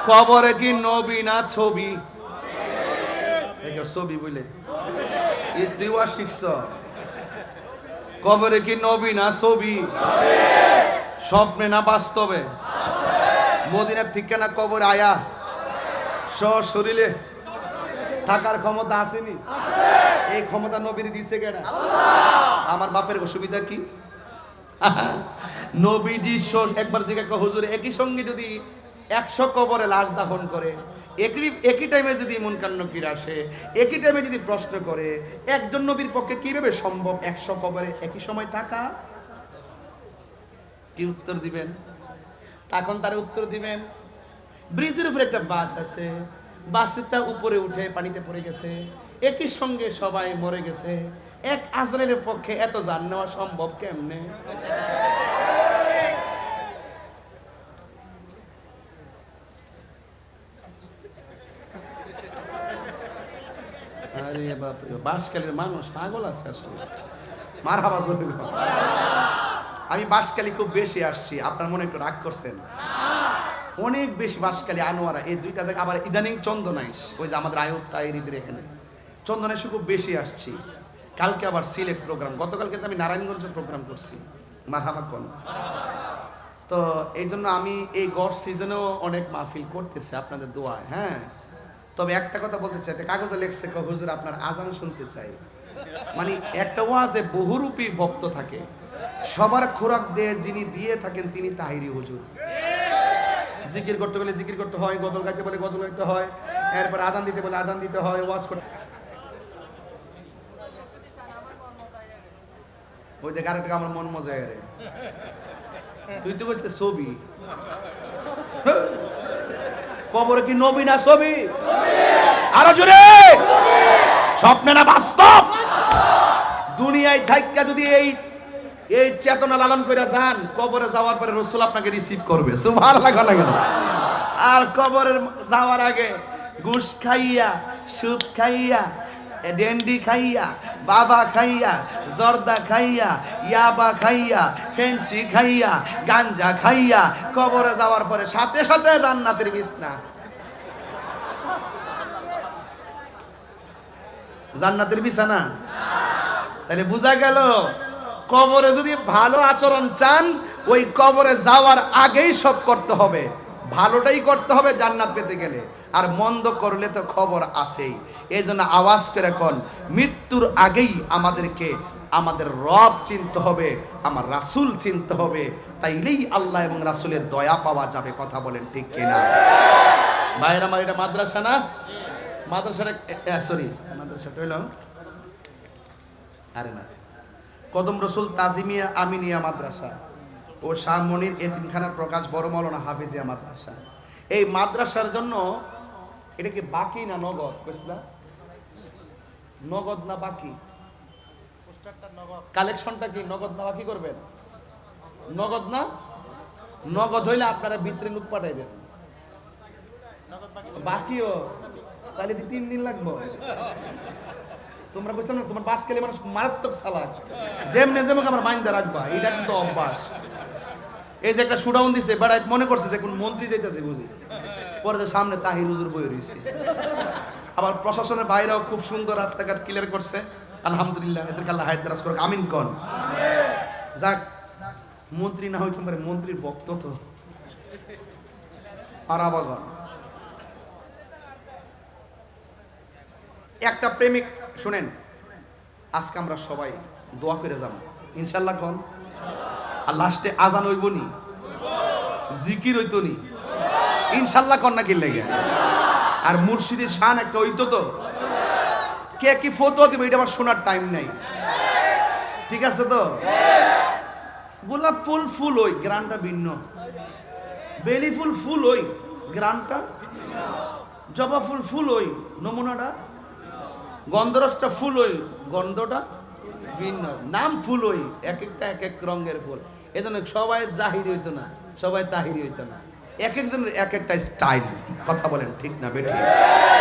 কবরে কি নবী না ছবি? ছবি বলে দিওয়া শিখছ। কবরে কি নবী না ছবি? স্বপ্নে না বাস্তবে? মদিনার থেকে না কবর আয়া শরীরে থাকার ক্ষমতা আসেনি? এই ক্ষমতা নবীর দিছে কেনা? আমার বাপের অসুবিধা কি? নবীজি একবার জিজ্ঞাসা হুজুর, একই সঙ্গে যদি 100 কবরে লাশ দাফন করে, একই টাইমে যদি মুনকার নকির আসে, একই টাইমে যদি প্রশ্ন করে, একজন নবীর পক্ষে কিভাবে সম্ভব 100 কবরে একই সময় থাকা? কি উত্তর দিবেন? তখন তার উত্তর দিবেন, ব্রিজের উপরে একটা বাস আছে, বাসটা উপরে উঠে পানিতে পড়ে গেছে, একই সঙ্গে সবাই মরে গেছে, এক আজরাইলের পক্ষে এত জান নেওয়া সম্ভব কেমনে? আরে বাপ রে, বাঁশখালীর মানুষ পাগল আছে আসলে। মারহাবা জোরে। আমি বাঁশখালী খুব বেশি আসছি, আপনার মনে একটু রাগ করছেন? অনেক বেশি বাঁশখালী, আনোয়ারা, এই দুইটা জায়গা। আবার ইদানিং চন্দনাইশ, ওই যে আমাদের আয়ুব তাইরিদের এখানে চন্দনাইশে খুব বেশি আসছি। কালকে আবার সিলেট প্রোগ্রাম, গতকালকে তো আমি নারায়ণগঞ্জে প্রোগ্রাম করছি। মারহাবা কোন। তো এই জন্য আমি এই গড় সিজনেও অনেক মাহফিল করতেছি আপনাদের দোয়ায়। হ্যাঁ, তবে একটা কথা বলতে চাই, একটা কাগজে লেখছে, হুজুর আপনার আজান শুনতে চাই। মানে একটা ওয়াজে বহুরূপী ভক্ত থাকে, সবার খোরাক দিয়ে যিনি দিয়ে থাকেন তিনি তাহিরি হুজুর। জিকির করতে গেলে জিকির করতে হয়, গজল গাইতে বলে গজল গাইতে হয়, এরপর আজান দিতে বলে আজান দিতে হয়, ওয়াজ করতে। ওই দেখ আরেকটা আমার মন মজা রে, তুই তো বসতে ছবি। কবরে কি নবী না ছবি? আরো জোরে, স্বপ্নে না বাস্তব? দুনিয়ায় থাইকা যদি এই চেতনা লালন করে যান, কবরে যাওয়ার পরে রাসূল আপনাকে রিসিভ করবে। সুবহানাল্লাহ না কেন? আর কবরের যাওয়ার আগে ঘুষ খাইয়া, সুদ খাইয়া, ডেন্ডি খাইয়া, বাবা খাইয়া, জর্দা খাইয়া, ইয়াবা খাইয়া, ফেঞ্চি খাইয়া, গাঞ্জা খাইয়া কবরে যাওয়ার পরে সাথে সাথে জান্নাতের বিছনা। জান্নাতের বিছানা? তাহলে বোঝা গেল, কবরে যদি ভালো আচরণ চান, ওই কবরে যাওয়ার আগেই সব করতে হবে। ভালোটাই করতে হবে জান্নাত পেতে গেলে, আর মন্দ করলে তো খবর আছেই। এই জন্য আওয়াজ করে কোন, মৃত্যুর আগেই আমাদেরকে আমাদের রব চিনতে হবে, আমার রাসূল চিনতে হবে, তাইলেই আল্লাহ এবং রাসূলের দয়া পাওয়া যাবে। কথা বলেন ঠিক কিনা? ভাইরা আমার, এটা মাদ্রাসা না? মাদ্রাসাটা সরি, মাদ্রাসাটা হইল আরে না, কদম রসুল তাজিমিয়া আমিনিয়া মাদ্রাসা ও শাহ মনির এতিমখানার প্রকাশ বড় মাওলানা হাফিজিয়া মাদ্রাসা। এই মাদ্রাসার জন্য এটা কি বাকি না নগদ? কইছলা নগদ না বাকি? কালেকশনটা কি নগদ না বাকি করবেন? নগদ না? নগদ হইলে আপনারা ভিতরে লোক পাঠাই দেন। বাকিও তাহলে 3 দিন লাগবে। তোমরা বুঝতে না, তোমার বাঁশখালী মানুষ মারাত্মক চালাক, যেমনে যেমন আমার মাইন্দা রাখবা, এটা কিন্তু অভ্যাস। এই যে একটা শুডাউন দিছে, বেড়াই মনে করছে যে কোন মন্ত্রী যাইতেছে বুঝি, পরে যে সামনে তাহির হুজুর বই রয়েছে। আবার প্রশাসনের বাইরেও খুব সুন্দর রাস্তাঘাট ক্লিয়ার করছে, আলহামদুলিল্লাহ। এদেরকে আল্লাহ হায়াত দারাজ করুক, আমিন কোন। যাক, মন্ত্রী না হইতে পারে, মন্ত্রীর ভক্ত তো পারাবাগন। একটা প্রেমিক, শুনেন, আজকে আমরা সবাই দোয়া করে যাব ইনশাআল্লাহ কোন। আর লাস্টে আজান হইব নি, জিকির হইতো নি ইনশাআল্লাহ কোন, না কি লাগে? আর মুর্শিদের শান একটা হইতো তো, কে কি ফটো দিবে এটা আমার শোনার টাইম নাই, ঠিক আছে তো? গোলাপ ফুল ফুল ওই গ্রানটা ভিন্ন, বেলি ফুল ফুল ওই গ্রানটা, জবা ফুল ফুল ওই নমুনাটা, গন্ধরসটা ফুল ওই গন্ধটা ভিন্ন, নাম ফুল ওই, এক একটা এক এক রঙের ফুল। এজন্য সবাই জাহিরি হইতো না, সবাই তাহিরি হইতো না, এক একজনের এক একটা স্টাইল। কথা বলেন ঠিক না বেঠিক?